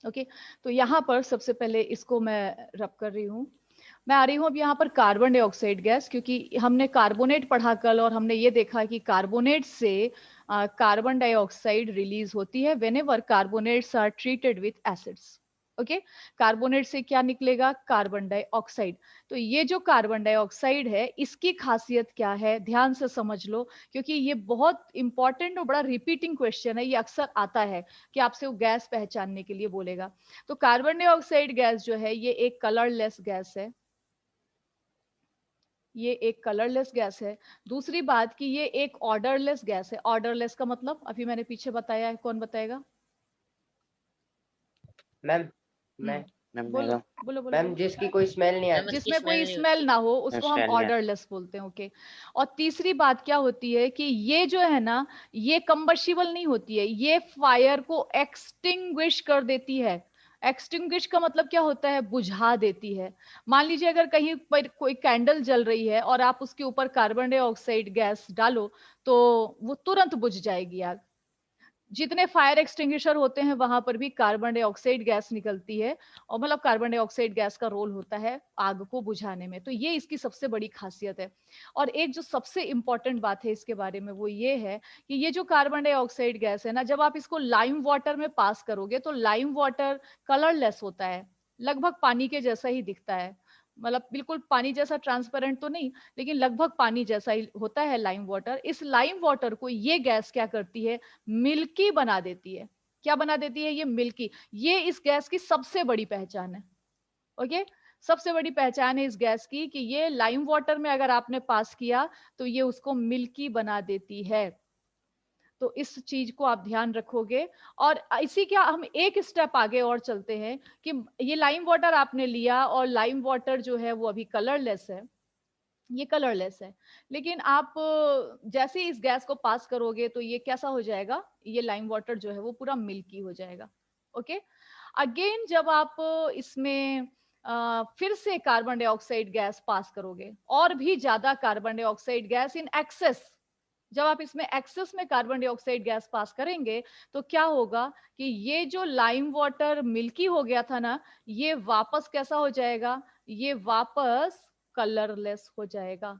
Okay, तो यहाँ पर सबसे पहले इसको मैं रब कर रही हूँ। मैं आ रही हूँ अब यहाँ पर कार्बन डाइऑक्साइड गैस, क्योंकि हमने कार्बोनेट पढ़ा कल और हमने ये देखा कि कार्बोनेट से कार्बन डाइऑक्साइड रिलीज होती है whenever carbonates are treated with acids. Okay, carbonate से क्या निकलेगा? Carbon dioxide. तो ये जो कार्बन डाइऑक्साइड है इसकी खासियत क्या है, ध्यान से समझ लो, क्योंकि ये बहुत इंपॉर्टेंट और बड़ा रिपीटिंग क्वेश्चन है। ये अक्सर आता है कि आपसे वो गैस पहचानने के लिए बोलेगा। तो कार्बन डाइऑक्साइड गैस जो है ये एक कलरलेस गैस है, ये एक कलरलेस गैस है। दूसरी बात कि ये एक ऑर्डरलेस गैस है। ऑर्डरलेस का मतलब अभी मैंने पीछे बताया है, कौन बताएगा? मैम मैं बोलो बोलो बोलो मैम बोलो। जिसकी कोई स्मेल नहीं आती। जिसमें कोई स्मेल ना हो उसको हम ऑर्डरलेस बोलते हैं। ओके, और तीसरी बात क्या होती है कि ये जो है ना, ये कंबशिबल नहीं होती है, ये फायर को एक्सटिंग्विश कर देती है। एक्सटिंग्विश का मतलब क्या होता है? बुझा देती है। मान लीजिए अगर कहीं पर कोई कैंडल जल रही है और आप उसके ऊपर कार्बन डाइऑक्साइड गैस डालो तो वो तुरंत बुझ जाएगी आग। जितने फायर एक्सटिंग्विशर होते हैं वहां पर भी कार्बन डाइऑक्साइड गैस निकलती है, और मतलब कार्बन डाइऑक्साइड गैस का रोल होता है आग को बुझाने में। तो ये इसकी सबसे बड़ी खासियत है। और एक जो सबसे इंपॉर्टेंट बात है इसके बारे में वो ये है कि ये जो कार्बन डाइऑक्साइड गैस है ना, जब आप इसको लाइम वाटर में पास करोगे तो लाइम वाटर कलरलेस होता है, लगभग पानी के जैसा ही दिखता है। मतलब बिल्कुल पानी जैसा ट्रांसपेरेंट तो नहीं, लेकिन लगभग पानी जैसा ही होता है लाइम वाटर। इस लाइम वाटर को ये गैस क्या करती है? मिल्की बना देती है। क्या बना देती है? ये मिल्की। ये इस गैस की सबसे बड़ी पहचान है। ओके, सबसे बड़ी पहचान है इस गैस की कि ये लाइम वाटर में अगर आपने पास किया तो ये उसको मिल्की बना देती है। तो इस चीज को आप ध्यान रखोगे। और इसी क्या हम एक स्टेप आगे और चलते हैं कि ये लाइम वाटर आपने लिया और लाइम वाटर जो है वो अभी कलरलेस है, ये कलरलेस है, लेकिन आप जैसे ही इस गैस को पास करोगे तो ये कैसा हो जाएगा? ये लाइम वाटर जो है वो पूरा मिल्की हो जाएगा। ओके, अगेन जब आप इसमें फिर से कार्बन डाइऑक्साइड गैस पास करोगे और भी ज्यादा carbon dioxide gas in excess, जब आप इसमें एक्सेस में कार्बन डाइऑक्साइड गैस पास करेंगे तो क्या होगा कि ये जो लाइम वाटर मिल्की हो गया था ना, ये वापस कैसा हो जाएगा? ये वापस कलरलेस हो जाएगा।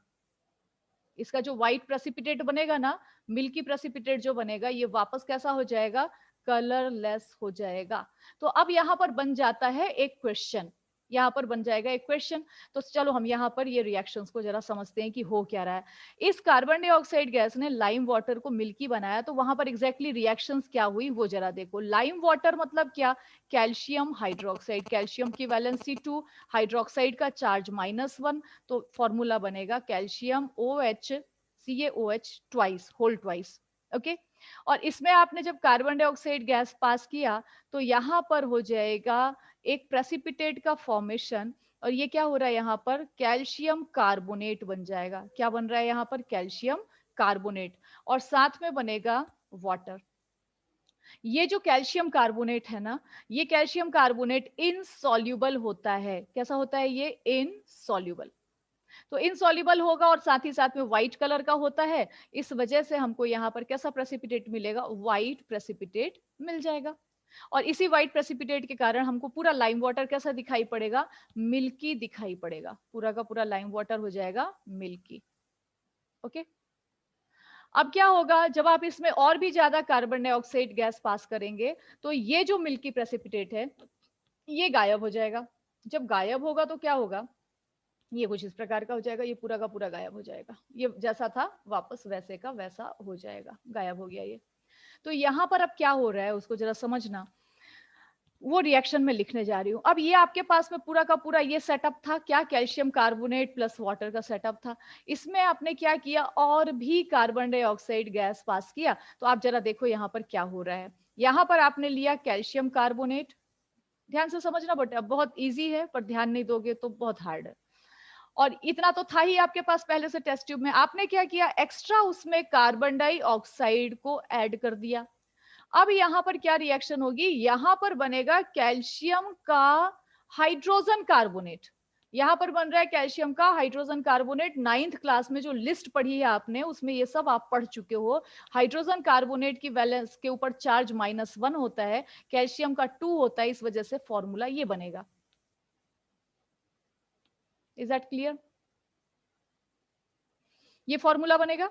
इसका जो व्हाइट प्रेसिपिटेट बनेगा ना, मिल्की प्रेसिपिटेट जो बनेगा, ये वापस कैसा हो जाएगा? कलरलेस हो जाएगा। तो अब यहां पर बन जाता है एक क्वेश्चन, यहां पर बन जाएगा एक क्वेश्चन। तो चलो हम यहां पर ये रिएक्शंस को जरा समझते हैं कि हो क्या रहा है। इस कार्बन डाइऑक्साइड गैस ने लाइम वाटर को मिल्की बनाया, तो वहां पर एग्जैक्टली रिएक्शंस क्या हुई वो जरा देखो। लाइम वाटर मतलब क्या? कैल्शियम हाइड्रोक्साइड, कैल्शियम की वैलेंसी 2, हाइड्रोक्साइड का चार्ज -1, तो फॉर्मूला बनेगा calcium OH CaOH twice, whole twice. Okay, और इसमें आपने जब कार्बन डाइऑक्साइड गैस पास किया तो यहां पर हो जाएगा एक प्रेसिपिटेट का फॉर्मेशन, और ये क्या हो रहा है यहाँ पर? कैल्शियम कार्बोनेट बन जाएगा। क्या बन रहा है यहाँ पर? कैल्शियम कार्बोनेट, और साथ में बनेगा वाटर। ये जो कैल्शियम कार्बोनेट है ना, ये कैल्शियम कार्बोनेट इनसॉल्युबल होता है। कैसा होता है ये? इनसॉल्युबल। तो इनसॉल्युबल होगा और साथ ही साथ में व्हाइट कलर का होता है, इस वजह से हमको यहाँ पर कैसा प्रेसिपिटेट मिलेगा? व्हाइट प्रेसिपिटेट मिल जाएगा। और इसी व्हाइट प्रेसिपिटेट के कारण हमको पूरा लाइम वाटर कैसा दिखाई पड़ेगा? मिल्की दिखाई पड़ेगा। पूरा का पूरा लाइम वाटर हो जाएगा मिल्की। ओके, अब क्या होगा जब आप इसमें और भी ज्यादा कार्बन डाइऑक्साइड गैस पास करेंगे तो ये जो मिल्की प्रेसिपिटेट है ये गायब हो जाएगा। जब गायब होगा तो क्या होगा? ये कुछ इस प्रकार का हो जाएगा, ये पूरा का पूरा गायब हो जाएगा। ये जैसा था वापस वैसे का वैसा हो जाएगा, गायब हो गया ये। तो यहां पर अब क्या हो रहा है उसको जरा समझना, वो रिएक्शन में लिखने जा रही हूँ। अब ये आपके पास में पूरा का पूरा ये सेटअप था क्या? कैल्शियम कार्बोनेट प्लस वाटर का सेटअप था। इसमें आपने क्या किया? और भी कार्बन डाइऑक्साइड गैस पास किया। तो आप जरा देखो यहाँ पर क्या हो रहा है। यहाँ पर आपने लिया कैल्शियम कार्बोनेट, ध्यान से समझना बेटा, बहुत इजी है पर ध्यान नहीं दोगे तो बहुत हार्ड है। और इतना तो था ही आपके पास पहले से टेस्ट ट्यूब में। आपने क्या किया? एक्स्ट्रा उसमें कार्बन डाइऑक्साइड को ऐड कर दिया। अब यहां पर क्या रिएक्शन होगी? यहां पर बनेगा कैल्शियम का हाइड्रोजन कार्बोनेट। यहाँ पर बन रहा है कैल्शियम का हाइड्रोजन कार्बोनेट। 9th क्लास में जो लिस्ट पढ़ी है आपने उसमें ये सब आप पढ़ चुके हो। हाइड्रोजन कार्बोनेट की वैलेंस के ऊपर चार्ज -1 होता है, कैल्शियम का 2 होता है, इस वजह से फॉर्मूला ये बनेगा। Is that clear? ये फॉर्मूला बनेगा।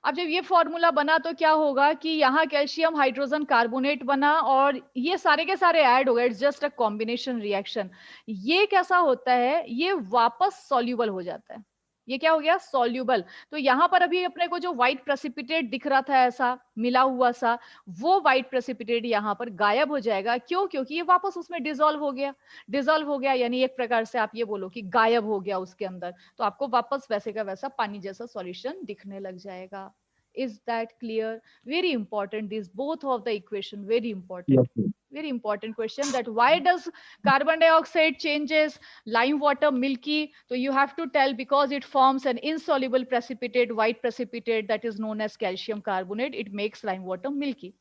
अब जब ये फॉर्मूला बना तो क्या होगा कि यहाँ कैल्शियम हाइड्रोजन कार्बोनेट बना और ये सारे के सारे ऐड हो गए। It's just a combination reaction. ये कैसा होता है, ये वापस सॉल्यूबल हो जाता है। ये क्या हो गया, सॉल्यूबल। तो यहाँ पर अभी अपने को जो व्हाइट प्रेसिपिटेट दिख रहा था ऐसा मिला हुआ सा, वो व्हाइट प्रेसिपिटेट यहाँ पर गायब हो जाएगा। क्यों? क्योंकि ये वापस उसमें डिसॉल्व हो गया। डिसॉल्व हो गया यानी एक प्रकार से आप ये बोलो कि गायब हो गया उसके अंदर, तो आपको वापस वैसे का वैसा पानी जैसा सॉल्यूशन दिखने लग जाएगा। Is that clear? Very important, these both of the equation, very important. Yes. Very important question, that why does carbon dioxide changes lime water milky? So you have to tell, because it forms an insoluble precipitate, white precipitate, that is known as calcium carbonate. It makes lime water milky.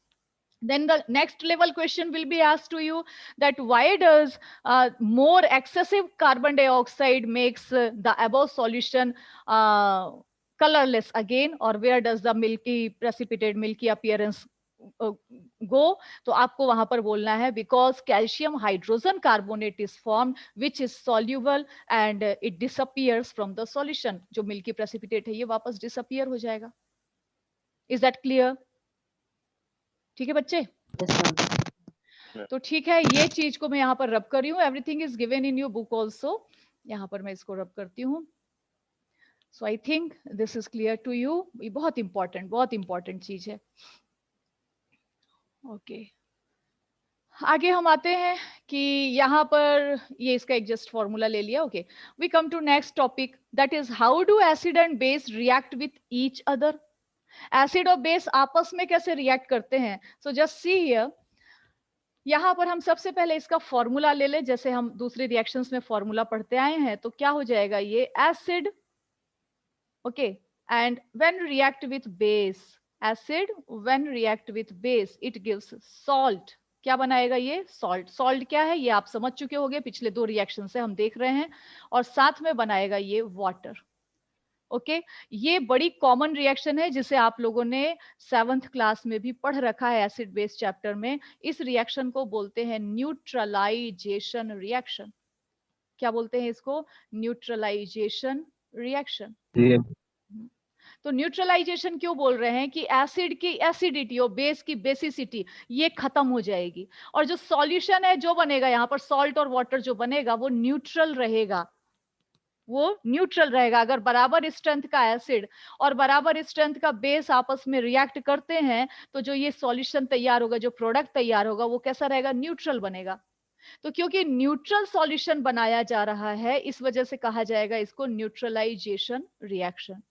Then the next level question will be asked to you, that why does more excessive carbon dioxide makes the above solution colorless again, or where does the milky precipitate milky appearance go? तो आपको वहां पर बोलना है, because calcium hydrogen carbonate is formed which is soluble and it disappears from the solution. जो milky precipitate है ये वापस disappear हो जाएगा। Is that clear? ठीक है बच्चे? तो ठीक है, ये चीज को मैं यहाँ पर रब कर रही हूँ। Everything is given in your book also. यहाँ पर मैं इसको रब करती हूँ। So I think this is clear to you. ये बहुत इंपॉर्टेंट चीज है। ओके आगे हम आते हैं कि यहाँ पर ये इसका एक जस्ट फॉर्मूला ले लिया। Okay we come to next topic, that is how do acid and base react with each other. Acid और बेस आपस में कैसे रिएक्ट करते हैं? सो जस्ट सी हियर, यहां पर हम सबसे पहले इसका फॉर्मूला ले ले, जैसे हम दूसरे रिएक्शंस में फॉर्मूला पढ़ते आए हैं। तो क्या हो जाएगा, ये acid, okay, and when react with base, acid when react with base it gives salt. क्या बनाएगा ये? सॉल्ट। सॉल्ट क्या है ये आप समझ चुके होंगे, पिछले 2 रिएक्शन से हम देख रहे हैं। और साथ में बनाएगा ये वाटर। ओके ये बड़ी कॉमन रिएक्शन है जिसे आप लोगों ने 7th क्लास में भी पढ़ रखा है एसिड बेस चैप्टर में। इस रिएक्शन को बोलते हैं न्यूट्रलाइजेशन रिएक्शन। क्या बोलते हैं इसको? Neutralisation reaction. तो न्यूट्रलाइजेशन क्यों बोल रहे हैं कि एसिड की एसिडिटी और बेस की बेसिसिटी ये खत्म हो जाएगी, और जो सॉल्यूशन है जो बनेगा यहाँ पर, सॉल्ट और वाटर जो बनेगा वो न्यूट्रल रहेगा। वो न्यूट्रल रहेगा। अगर बराबर स्ट्रेंथ का एसिड और बराबर स्ट्रेंथ का बेस आपस में रिएक्ट करते हैं तो जो ये सॉल्यूशन तैयार होगा, जो प्रोडक्ट तैयार होगा, वो कैसा रहेगा? न्यूट्रल बनेगा। तो क्योंकि न्यूट्रल सॉल्यूशन बनाया जा रहा है, इस वजह से कहा जाएगा इसको न्यूट्रलाइजेशन रिएक्शन।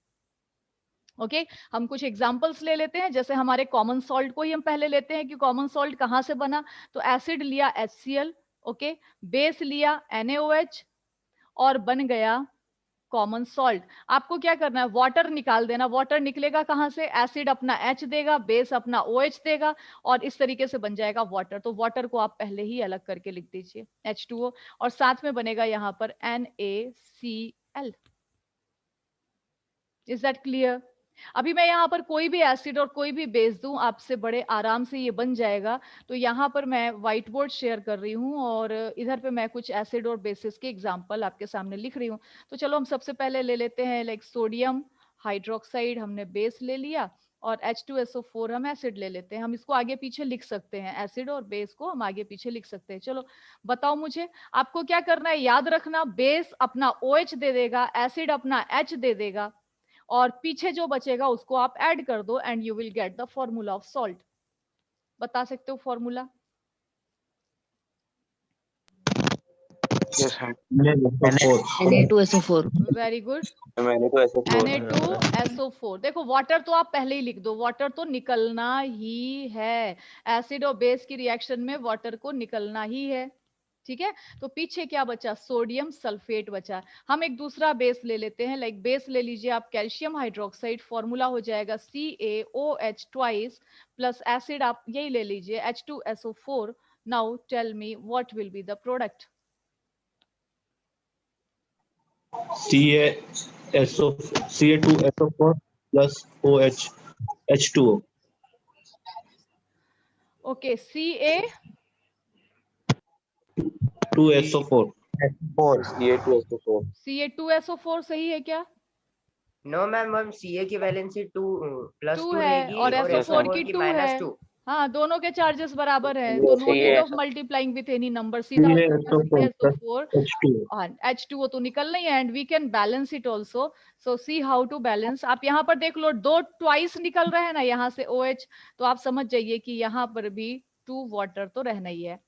ओके हम कुछ एग्जांपल्स ले लेते हैं। जैसे हमारे कॉमन सॉल्ट को ही हम पहले लेते हैं कि कॉमन सॉल्ट कहां से बना। तो एसिड लिया HCl, ओके, बेस लिया NaOH और बन गया कॉमन सॉल्ट। आपको क्या करना है? वाटर निकाल देना। वाटर निकलेगा कहां से? एसिड अपना H देगा, बेस अपना OH देगा, और इस तरीके से बन जाएगा वाटर। तो वाटर को आप पहले ही अलग करके लिख दीजिए H2O, और साथ में बनेगा यहां पर NaCl। Is that clear? अभी मैं यहाँ पर कोई भी एसिड और कोई भी बेस दूं, आपसे बड़े आराम से ये बन जाएगा। तो यहाँ पर मैं व्हाइट बोर्ड शेयर कर रही हूँ और इधर पे मैं कुछ एसिड और बेसिस के एग्जांपल आपके सामने लिख रही हूँ। तो चलो हम सबसे पहले ले लेते हैं, लाइक सोडियम हाइड्रोक्साइड हमने बेस ले लिया, और H2SO4 हम एसिड ले लेते हैं। हम इसको आगे पीछे लिख सकते हैं, एसिड और बेस को हम आगे पीछे लिख सकते हैं। चलो बताओ मुझे, आपको क्या करना है? याद रखना, बेस अपना OH दे देगा, एसिड अपना H दे देगा, और पीछे जो बचेगा उसको आप ऐड कर दो, and you will get the formula of salt. बता सकते हो formula? Na2SO4 very good, Na2SO4 Na2SO4। देखो वाटर तो आप पहले ही लिख दो, वाटर तो निकलना ही है। एसिड और बेस की रिएक्शन में वाटर को निकलना ही है। ठीक है, तो पीछे क्या बचा? सोडियम सल्फेट बचा। हम एक दूसरा बेस ले लेते हैं, लाइक बेस ले लीजिए आप कैल्शियम हाइड्रोक्साइड, फॉर्मूला हो जाएगा CaOH ट्वाइस, प्लस एसिड आप यही ले लीजिए H2SO4। Now tell me what will be the product. Ca2SO4 plus OH H2O. Okay, Ca 2SO4. Ca2SO4. Ca2SO4 सही है क्या? नो मैम, मैम Ca की वैलेंसी 2 + 2 2 है रहेगी और और SO4 SO4 की की 2 है। -2। हाँ, दोनों के चार्जेस बराबर है, तो Yes, no need yes. Of multiplying with any number, सीधा हो जाएगा CaSO4 plus CaSO4 H2O. और H2O तो निकलना ही है, and we can balance it also. So see how to balance. आप यहाँ पर देख लो, 2 ट्वाइस निकल रहे हैं ना यहाँ से OH, तो आप समझ जाइए कि यहाँ पर भी 2 वाटर तो रहना ही है।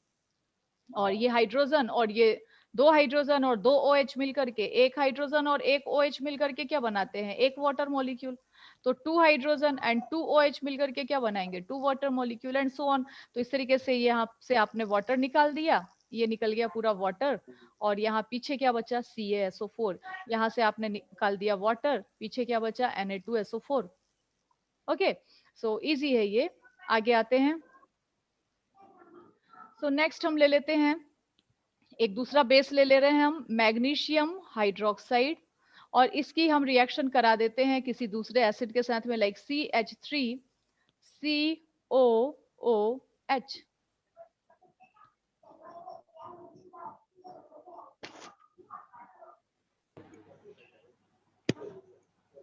और ये हाइड्रोजन और ये 2 हाइड्रोजन और 2 OH मिलकर के, 1 हाइड्रोजन और 1 OH मिलकर के क्या बनाते हैं? 1 वाटर मॉलिक्यूल। तो 2 हाइड्रोजन एंड 2 OH मिलकर के क्या बनाएंगे? 2 water molecule and so on. तो इस तरीके से यहाँ से आपने वाटर निकाल दिया, ये निकल गया पूरा वाटर, और यहाँ पीछे क्या बचा? CaSO4। यहाँ से आपने निकाल दिया वाटर, पीछे क्या बचा? Na2SO4। ओके, सो इजी है ये। आगे आते हैं। सो नेक्स्ट हम ले लेते हैं, एक दूसरा बेस ले रहे हैं हम, मैग्नीशियम हाइड्रोक्साइड, और इसकी हम रिएक्शन करा देते हैं किसी दूसरे एसिड के साथ में, like CH3COOH।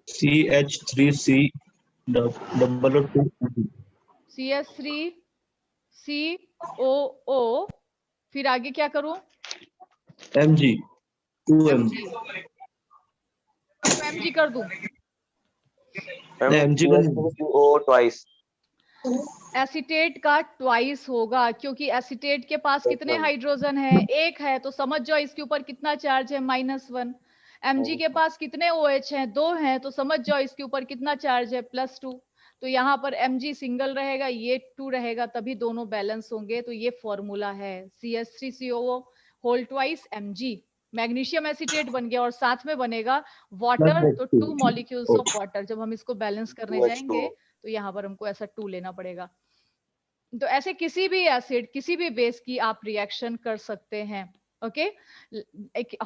CH3C double O2 CH3COO, फिर आगे क्या करूं? Mg 2Mg Mg, Mg कर दूं? Mg CH3CO twice. एसीटेट का ट्वाइस होगा, क्योंकि एसीटेट के पास कितने ma'am. हाइड्रोजन है? एक है, तो समझ जाओ इसके ऊपर कितना चार्ज है? -1। Mg के पास कितने OH हैं? 2 हैं, तो समझ जाओ इसके ऊपर कितना चार्ज है? +2। तो यहाँ पर Mg सिंगल रहेगा, ये 2 रहेगा, तभी दोनों बैलेंस होंगे। तो ये फॉर्मूला है, CH3COO whole twice Mg। Magnesium acetate बन गया और साथ में बनेगा वाटर, तो 2 मॉलिक्यूल्स ऑफ वाटर। जब हम इसको बैलेंस करने जाएंगे तो यहाँ पर हमको ऐसा 2 लेना पड़ेगा। तो ऐसे किसी भी एसिड, किसी भी बेस की आप रिएक्शन कर सकते हैं। ओके, एक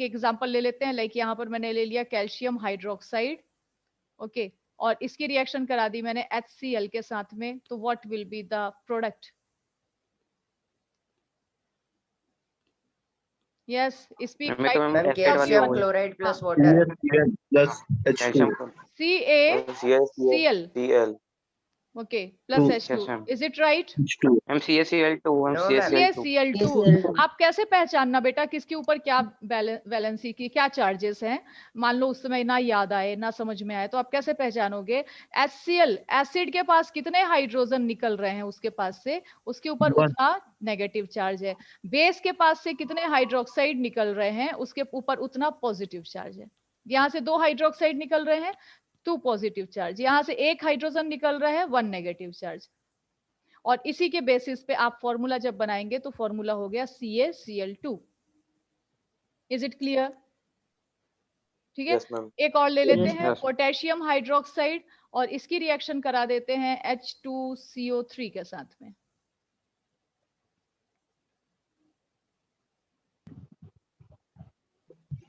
एग्जांपल ले लेते हैं, लाइक यहाँ पर मैंने ले लिया कैल्शियम हाइड्रोक्साइड। ओके, और इसकी रिएक्शन करा दी मैंने HCl के साथ में, तो what will be the product? Yes, speak ma'am right. Calcium chloride plus water. CaCl plus H2O. CaCl, okay, plus H2, is it right? H2O. Ma'am CaCl2 No, ma'am. CaCl2। आप कैसे पहचानना बेटा किसके ऊपर क्या वैलेंसी की क्या चार्जेस हैं? मान लो उस समय ना याद आए, ना समझ में आए, तो आप कैसे पहचानोगे? HCl एसिड के पास कितने हाइड्रोजन निकल रहे हैं उसके पास से, उसके ऊपर One. उतना नेगेटिव चार्ज है। बेस के पास से कितने हाइड्रोक्साइड निकल रहे हैं, उसके ऊपर उतना पॉजिटिव चार्ज है। यहाँ से 2 हाइड्रोक्साइड निकल रहे हैं, 2 पॉजिटिव चार्ज। यहाँ से 1 हाइड्रोजन निकल रहा है, 1 नेगेटिव चार्ज। और इसी के बेसिस पे आप फॉर्मूला जब बनाएंगे तो फॉर्मूला हो गया CaCl2। Is it clear? ठीक है, Yes, ma'am. एक और ले लेते हैं, Yes. पोटेशियम हाइड्रोक्साइड, और इसकी रिएक्शन करा देते हैं H2CO3 के साथ में।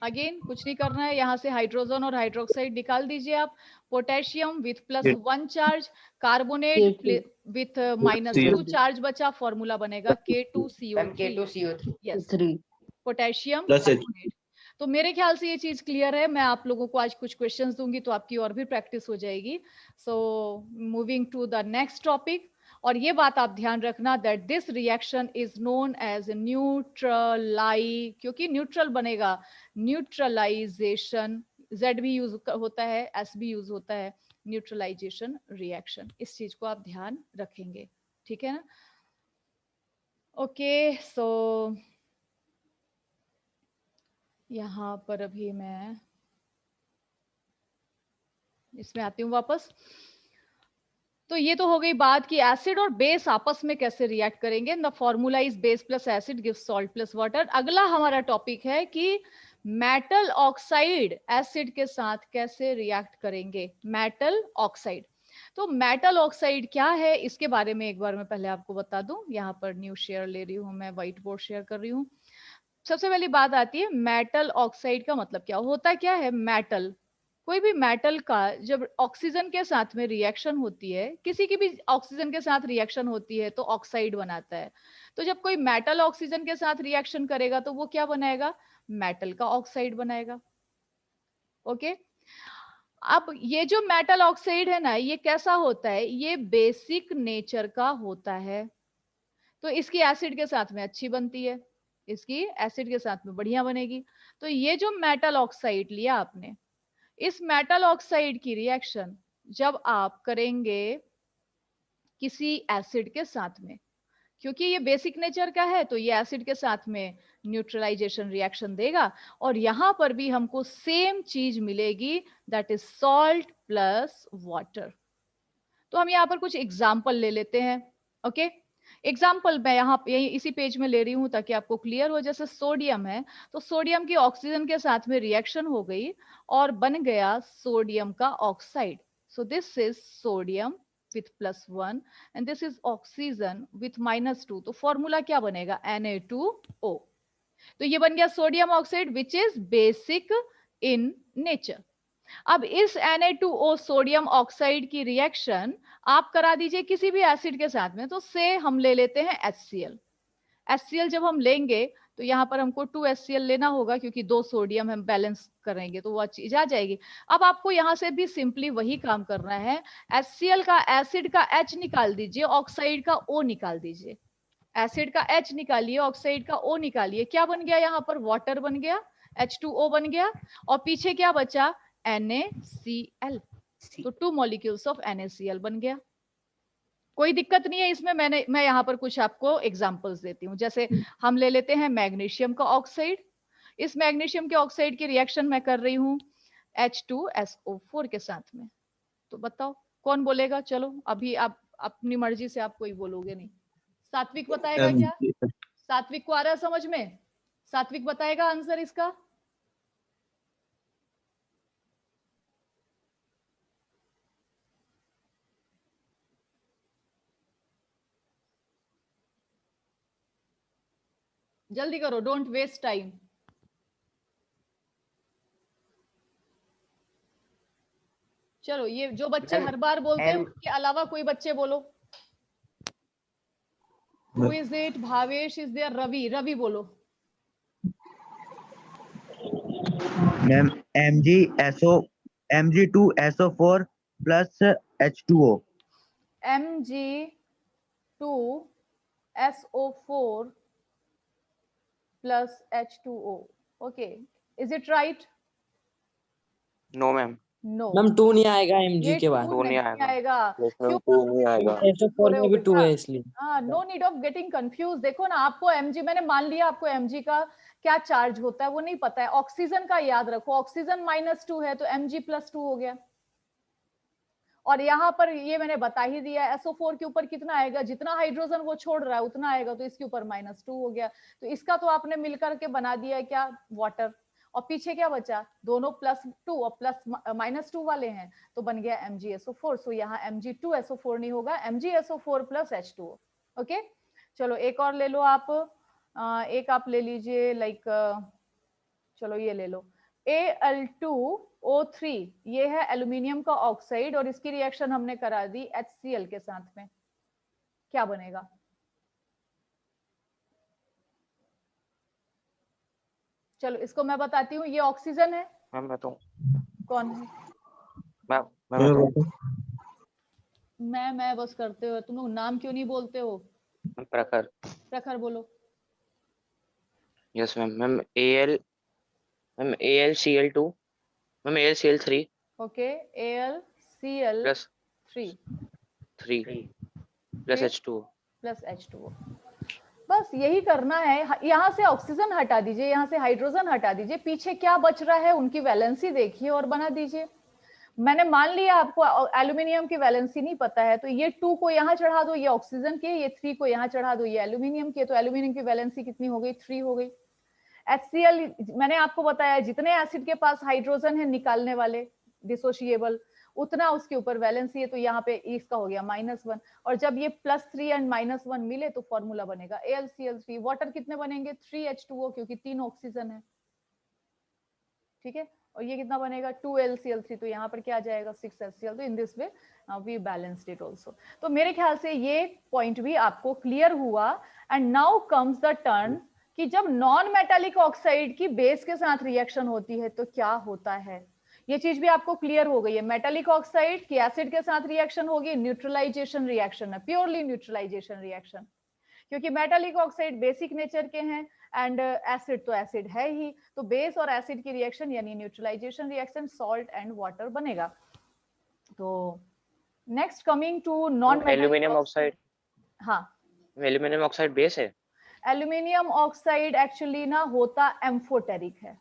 अगेन कुछ नहीं करना है, यहाँ से हाइड्रोजन और हाइड्रोक्साइड निकाल दीजिए आप। Potassium with +1 charge, carbonate with -2 charge बचा, फॉर्मूला बनेगा K2CO3। Yes, potassium carbonate. तो मेरे ख्याल से ये चीज क्लियर है। मैं आप लोगों को आज कुछ क्वेश्चंस दूंगी तो आपकी और भी प्रैक्टिस हो जाएगी। So moving to the next topic, और ये बात आप ध्यान रखना that this reaction is known as neutralization, क्योंकि न्यूट्रल बनेगा, न्यूट्रलाइजेशन। Z भी यूज होता है, S भी यूज होता है, न्यूट्रलाइजेशन रिएक्शन। इस चीज को आप ध्यान रखेंगे, ठीक है ना? ओके, सो यहाँ पर अभी मैं इसमें आती हूँ वापस। तो ये तो हो गई बात कि एसिड और बेस आपस में कैसे रिएक्ट करेंगे। The formula is base plus acid gives salt plus water. अगला हमारा टॉपिक है कि मेटल ऑक्साइड एसिड के साथ कैसे रिएक्ट करेंगे। मेटल ऑक्साइड, तो मेटल ऑक्साइड क्या है इसके बारे में एक बार मैं पहले आपको बता दूं। यहाँ पर न्यू शेयर ले रही हूँ मैं, व्हाइट बोर्ड शेयर कर रही हूँ। सबसे पहली बात आती है मेटल ऑक्साइड का मतलब क्या होता, क्या है मेटल। कोई भी मेटल का जब ऑक्सीजन के साथ में रिएक्शन होती है, किसी की भी ऑक्सीजन के साथ रिएक्शन होती है तो ऑक्साइड बनाता है। तो जब कोई मेटल ऑक्सीजन के साथ रिएक्शन करेगा तो वो क्या बनाएगा, मेटल का ऑक्साइड बनाएगा। ओके, अब ये जो मेटल ऑक्साइड है ना, ये कैसा होता है, ये बेसिक नेचर का होता है। तो इसकी एसिड के साथ में अच्छी बनती है, इसकी एसिड के साथ में बढ़िया बनेगी। तो ये जो मेटल ऑक्साइड लिया आपने, इस मेटल ऑक्साइड की रिएक्शन जब आप करेंगे किसी एसिड के साथ में, क्योंकि ये बेसिक नेचर का है तो ये एसिड के साथ में न्यूट्रलाइजेशन रिएक्शन देगा, और यहां पर भी हमको सेम चीज मिलेगी, that is salt plus water. तो हम यहाँ पर कुछ एग्जाम्पल ले लेते हैं। ओके, एग्जाम्पल मैं यहाँ यही इसी पेज में ले रही हूँ ताकि आपको क्लियर हो। जैसे सोडियम है, तो सोडियम की ऑक्सीजन के साथ में रिएक्शन हो गई और बन गया सोडियम का oxide. So this is sodium with +1 and this is oxygen with -2। तो फॉर्मूला क्या बनेगा, Na2O। तो ये बन गया sodium oxide which is basic in nature. अब इस Na2O सोडियम ऑक्साइड की रिएक्शन आप करा दीजिए किसी भी एसिड के साथ में, तो से हम ले लेते हैं HCl। HCl जब हम लेंगे तो यहाँ पर हमको 2 HCl लेना होगा, क्योंकि 2 सोडियम हम बैलेंस करेंगे तो वो चीज आ जाएगी। अब आपको यहाँ से भी सिंपली वही काम करना है, HCl का एसिड का H निकाल दीजिए, ऑक्साइड का O निकाल दीजिए। एसिड का H निकालिए, ऑक्साइड का O निकालिए, क्या बन गया यहाँ पर, वाटर बन गया, H2O बन गया, और पीछे क्या बचा, NaCl। तो 2 मॉलिक्यूल्स ऑफ NaCl बन गया। कोई दिक्कत नहीं है इसमें, मैं यहाँ पर कुछ आपको एग्जांपल्स देती हूँ। जैसे हम ले लेते हैं मैग्नीशियम का ऑक्साइड। इस मैग्नीशियम के ऑक्साइड की रिएक्शन मैं कर रही हूँ H2SO4 के साथ में। तो बताओ कौन बोलेगा, चलो अभी आप अपनी मर्जी से, आप कोई बोलोगे नहीं। सात्विक बताएगा क्या, सात्विक को आ रहा है समझ में, सात्विक बताएगा आंसर इसका। जल्दी करो, डोंट वेस्ट टाइम। चलो ये जो बच्चे हर बार बोलते हैं उसके अलावा कोई बच्चे बोलो। Who is it? Bhavesh is there? Ravi, Ravi बोलो। Ma'am Mg2SO4 plus H2O। Mg2SO4 plus H2O। Okay, is it right? No ma'am, No, ma'am 2 नहीं आएगा एमजी ये के बाद। 2 नहीं आएगा। क्यों? 2 नहीं आएगा। SO4 में भी 2 है इसलिए। हाँ, no need of getting confuse. देखो ना, आपको Mg, मैंने मान लिया आपको Mg का क्या चार्ज होता है वो नहीं पता है, ऑक्सीजन का याद रखो, ऑक्सीजन -2 है तो Mg+2 हो गया। और यहाँ पर ये मैंने बता ही दिया, SO4 के ऊपर कितना आएगा, जितना हाइड्रोजन वो छोड़ रहा है उतना आएगा, तो इसके ऊपर -2 हो गया। तो इसका तो आपने मिलकर के बना दिया है क्या, वाटर। और पीछे क्या बचा, दोनों +2 और -2 वाले हैं, तो बन गया MgSO4। सो यहाँ Mg2SO4 नहीं होगा, MgSO4 plus H2O। ओके, चलो एक और ले लो आप, एक आप ले लीजिए, चलो ये ले लो Al2O3। ये है एल्यूमिनियम का ऑक्साइड और इसकी रिएक्शन हमने करा दी HCl के साथ में, क्या बनेगा, चलो इसको मैं बताती हूँ। ये ऑक्सीजन है, मैम मैं तो कौन है, मैं बस करते हो, तुम लोग नाम क्यों नहीं बोलते हो। प्रखर। प्रखर बोलो। Yes ma'am, ma'am AlCl2, ma'am AlCl3। Okay, AlCl3 plus H2O plus H2O। बस यही करना है। यहाँ से ऑक्सीजन हटा दीजिए, यहाँ से हाइड्रोजन हटा दीजिए, पीछे क्या बच रहा है उनकी वैलेंसी देखिए और बना दीजिए। मैंने मान लिया आपको एल्यूमिनियम की वैलेंसी नहीं पता है, तो ये 2 को यहाँ चढ़ा दो, ये ऑक्सीजन के, ये 3 को यहाँ चढ़ा दो, ये एल्यूमिनियम के, तो एल्यूमिनियम की वैलेंसी कितनी हो गई, 3 हो गई। HCl मैंने आपको बताया जितने एसिड के पास हाइड्रोजन है निकालने वाले डिसोशिएबल, उतना उसके ऊपर वैलेंसी है, तो यहाँ पे इसका हो गया -1, और जब ये +3 एंड -1 मिले तो फॉर्मूला बनेगा AlCl3। वाटर कितने बनेंगे 3H2O, क्योंकि 3 ऑक्सीजन है, ठीक है, और ये कितना बनेगा 2LCl3, तो यहाँ पर क्या आ जाएगा 6HCl। तो in this way we balanced it also. तो मेरे ख्याल से ये पॉइंट भी आपको क्लियर हुआ। And now comes the turn कि जब नॉन मेटालिक ऑक्साइड की बेस के साथ रिएक्शन होती है तो क्या होता है, ये चीज भी आपको क्लियर हो गई है। मेटालिक ऑक्साइड की एसिड के साथ रिएक्शन होगी, न्यूट्रलाइजेशन रिएक्शन है, प्योरली न्यूट्रलाइजेशन रिएक्शन, क्योंकि मेटालिक ऑक्साइड बेसिक नेचर के हैं एंड एसिड तो एसिड है ही, तो बेस और एसिड की रिएक्शन यानी neutralisation reaction salt and water बनेगा। तो next coming to non aluminium oxide, हाँ एल्यूमिनियम ऑक्साइड बेस है। एल्यूमिनियम ऑक्साइड एक्चुअली ना होता एम्फोटेरिक है।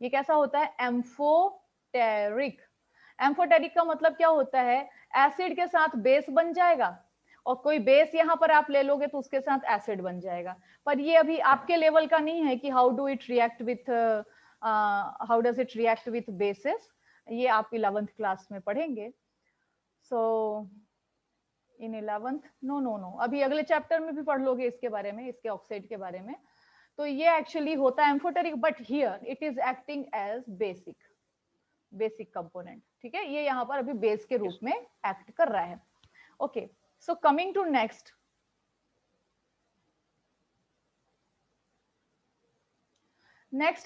ये कैसा होता है एम्फोटेरिक। एम्फोटेरिक का मतलब क्या होता है, एसिड के साथ बेस बन जाएगा और कोई बेस यहाँ पर आप ले लोगे तो उसके साथ एसिड बन जाएगा। पर ये अभी आपके लेवल का नहीं है कि how do it react with, how does it react with basis, ये आप 11th क्लास में पढ़ेंगे। सो इन 11th नो अभी अगले चैप्टर में भी पढ़ लोगे इसके बारे में, इसके ऑक्साइड के बारे में। तो ये एक्चुअली होता है amphoteric, but here it is acting as basic component, ठीक है, ये यहाँ पर अभी बेस के रूप में एक्ट कर रहा है। Okay, so coming to next,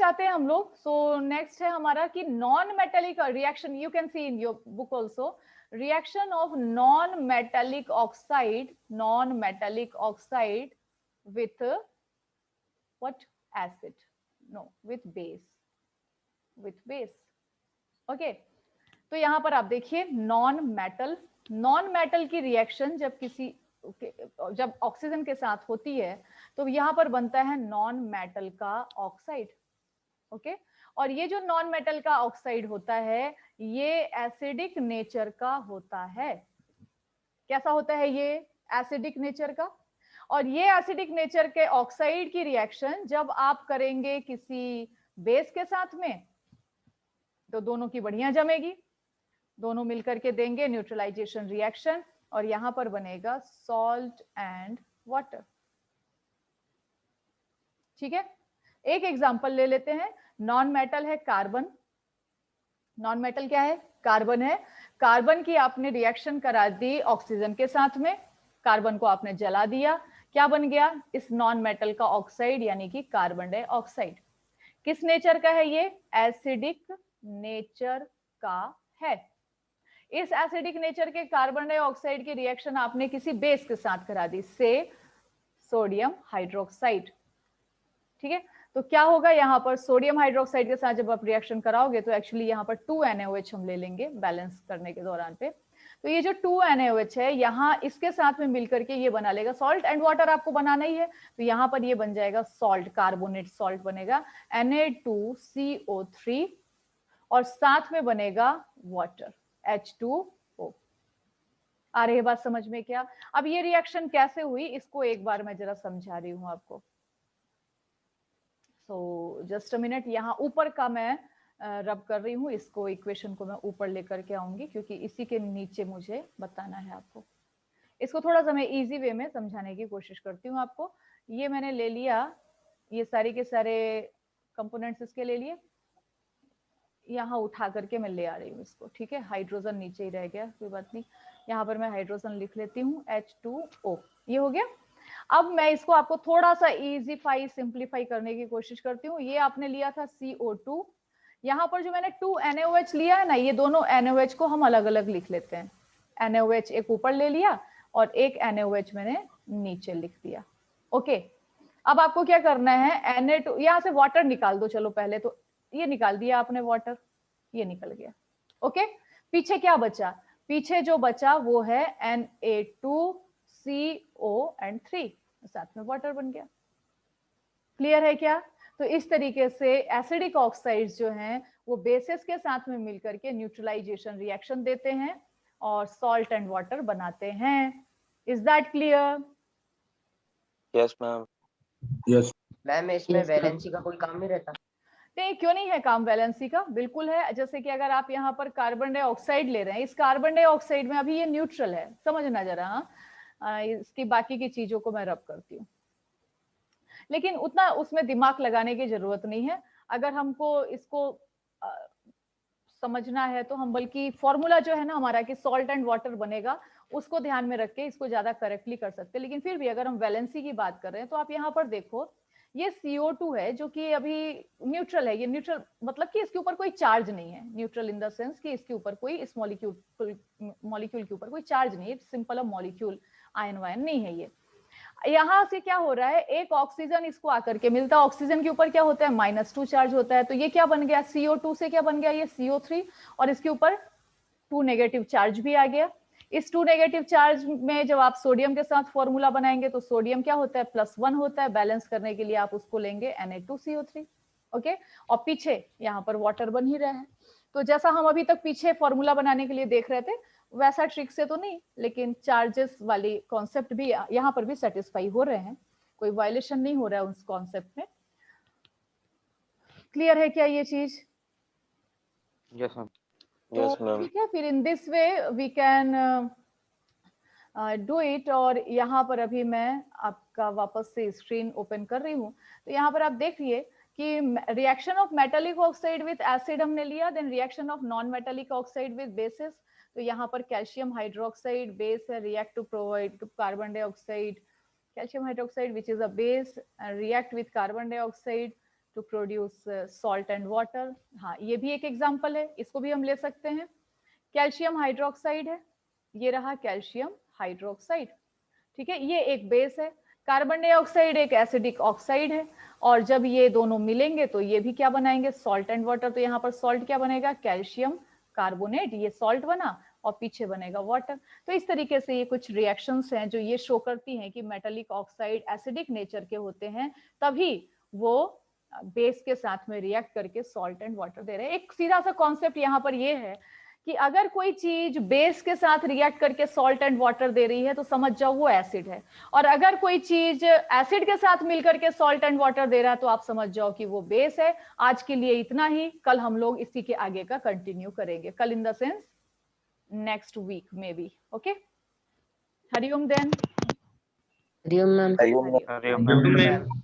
आते हैं हम लोग। सो नेक्स्ट है हमारा कि non metallic reaction, you can see in your book also, reaction of non metallic oxide with what acid, no with base okay. तो यहाँ पर आप देखिए नॉन मेटल की रिएक्शन जब ऑक्सीजन के साथ होती है तो यहाँ पर बनता है नॉन मेटल का ऑक्साइड, ओके। और ये जो नॉन मेटल का ऑक्साइड होता है ये एसिडिक नेचर का होता है। कैसा होता है ये एसिडिक नेचर का, और ये एसिडिक नेचर के ऑक्साइड की रिएक्शन जब आप करेंगे किसी बेस के साथ में तो दोनों की बढ़िया जमेगी, दोनों मिलकर के देंगे न्यूट्रलाइजेशन रिएक्शन और यहां पर बनेगा सॉल्ट एंड वाटर, ठीक है। एक एग्जांपल ले लेते हैं, नॉन मेटल है कार्बन। नॉन मेटल क्या है, कार्बन है। कार्बन की आपने रिएक्शन करा दी ऑक्सीजन के साथ में, कार्बन को आपने जला दिया, क्या बन गया इस नॉन मेटल का ऑक्साइड यानी कि कार्बन डाइऑक्साइड। किस नेचर का है ये, एसिडिक नेचर का है। इस एसिडिक नेचर के कार्बन डाइऑक्साइड की रिएक्शन आपने किसी बेस के साथ करा दी, से सोडियम हाइड्रोक्साइड, ठीक है। तो क्या होगा यहाँ पर सोडियम हाइड्रोक्साइड के साथ जब आप रिएक्शन कराओगे तो एक्चुअली यहाँ पर 2NaOH हम ले लेंगे बैलेंस करने के दौरान पे। तो ये जो 2NaOH है यहाँ इसके साथ में मिलकर के ये बना लेगा सॉल्ट एंड वाटर, आपको बनाना ही है तो यहाँ पर ये बन जाएगा सॉल्ट, कार्बोनेट सॉल्ट बनेगा Na2CO3 और साथ में बनेगा वाटर H2O। आ रही है बात समझ में क्या। अब ये रिएक्शन कैसे हुई इसको एक बार मैं जरा समझा रही हूँ आपको। सो जस्ट अ मिनट, यहाँ ऊपर का मैं रब कर रही हूँ, इसको इक्वेशन को मैं ऊपर लेकर के आऊंगी क्योंकि इसी के नीचे मुझे बताना है आपको। इसको थोड़ा सा मैं इजी वे में समझाने की कोशिश करती हूँ आपको। ये मैंने ले लिया, ये सारी के सारे कंपोनेंट्स इसके ले लिए, यहाँ उठा करके मैं ले आ रही हूँ इसको, ठीक है। हाइड्रोजन नीचे ही रह गया, कोई बात नहीं, यहाँ पर मैं हाइड्रोजन लिख लेती हूँ H2O, ये हो गया। अब मैं इसको आपको थोड़ा सा इजीफाई सिंप्लीफाई करने की कोशिश करती हूँ। ये आपने लिया था CO2, यहाँ पर जो मैंने 2NaOH लिया है ना, ये दोनों NaOH को हम अलग अलग लिख लेते हैं। NaOH एक ऊपर ले लिया और एक NaOH मैंने नीचे लिख दिया, ओके। अब आपको क्या करना है, Na2 यहाँ से वाटर निकाल दो, चलो पहले तो ये निकाल दिया आपने वाटर, ये निकल गया, ओके। पीछे क्या बचा, पीछे जो बचा वो है Na2CO3 साथ में वाटर बन गया। क्लियर है क्या। तो इस तरीके से एसिडिक ऑक्साइड्स जो हैं वो बेसिस के साथ में मिलकर के न्यूट्रलाइजेशन रिएक्शन देते हैं और सॉल्ट एंड वाटर बनाते हैं। Is that clear. Yes ma'am. Yes. Ma'am इसमें Yes, वैलेंसी का कोई काम नहीं रहता। क्यों नहीं है काम वैलेंसी का? बिल्कुल है। जैसे कि अगर आप यहाँ पर कार्बन डाइऑक्साइड ले रहे हैं, इस कार्बन डाइऑक्साइड में अभी ये न्यूट्रल है, समझना जरा। हाँ, इसकी बाकी की चीजों को मैं रब करती हूँ, लेकिन उतना उसमें दिमाग लगाने की जरूरत नहीं है। अगर हमको इसको समझना है तो हम बल्कि फॉर्मूला जो है ना हमारा कि सॉल्ट एंड वाटर बनेगा, उसको ध्यान में रख के इसको ज्यादा करेक्टली कर सकते हैं। लेकिन फिर भी अगर हम वैलेंसी की बात कर रहे हैं तो आप यहाँ पर देखो, ये CO2 है जो कि अभी न्यूट्रल है। ये न्यूट्रल मतलब कि इसके ऊपर कोई चार्ज नहीं है, न्यूट्रल इन द सेंस कि इसके ऊपर कोई, इस मॉलिक्यूल के ऊपर कोई चार्ज नहीं है, सिंपल मॉलिक्यूल, आयन वायन नहीं है ये। यहाँ से क्या हो रहा है, एक ऑक्सीजन इसको आकर के मिलता है, ऑक्सीजन के ऊपर क्या होता है, -2 चार्ज होता है। तो ये क्या बन गया, CO2 से क्या बन गया, ये CO3, और इसके ऊपर 2 नेगेटिव चार्ज भी आ गया। इस 2 नेगेटिव चार्ज में जब आप सोडियम के साथ फॉर्मूला बनाएंगे तो सोडियम क्या होता है, +1 होता है। बैलेंस करने के लिए आप उसको लेंगे Na2CO3, ओके। और पीछे यहाँ पर वाटर बन ही रहा है। तो जैसा हम अभी तक पीछे फॉर्मूला बनाने के लिए देख रहे थे, वैसा ट्रिक से तो नहीं, लेकिन चार्जेस वाली कॉन्सेप्ट भी यहाँ पर भी सेटिस्फाई हो रहे हैं, कोई वायलेशन नहीं हो रहा है उस कॉन्सेप्ट में। क्लियर है क्या ये चीज? Yes ma'am. तो ठीक है, फिर in this way we can do it. और यहाँ पर अभी मैं आपका वापस से स्क्रीन ओपन कर रही हूँ। तो यहाँ पर आप देखिए कि reaction of metallic oxide with acid हमने लिया, then reaction of non metallic oxide with basis. तो यहाँ पर कैल्शियम हाइड्रोक्साइड बेस है, react to provide carbon dioxide, calcium hydroxide which is a base, react with carbon dioxide to produce salt and water. हाँ, ये भी एक example है, इसको भी हम ले सकते हैं। कैल्शियम हाइड्रोक्साइड है, ये रहा कैल्शियम हाइड्रोक्साइड, ठीक है, ये एक बेस है। कार्बन डाइऑक्साइड एक एसिडिक ऑक्साइड है, और जब ये दोनों मिलेंगे तो ये भी क्या बनाएंगे, सॉल्ट एंड वाटर। तो यहाँ पर सॉल्ट क्या बनेगा, कैल्शियम कार्बोनेट, ये सॉल्ट बना, और पीछे बनेगा वाटर। तो इस तरीके से ये कुछ रिएक्शंस हैं जो ये शो करती हैं कि मेटालिक ऑक्साइड एसिडिक नेचर के होते हैं, तभी वो बेस के साथ में रिएक्ट करके सॉल्ट एंड वाटर दे रहे हैं। एक सीधा सा कॉन्सेप्ट यहाँ पर ये है कि अगर कोई चीज बेस के साथ रिएक्ट करके सॉल्ट एंड वाटर दे रही है तो समझ जाओ वो एसिड है, और अगर कोई चीज एसिड के साथ मिलकर के सॉल्ट एंड वाटर दे रहा है तो आप समझ जाओ कि वो बेस है। आज के लिए इतना ही, कल हम लोग इसी के आगे का कंटिन्यू करेंगे, कल in the sense next week maybe, okay. हरिओम देन। हरिओम मैम। हरिओम मैम।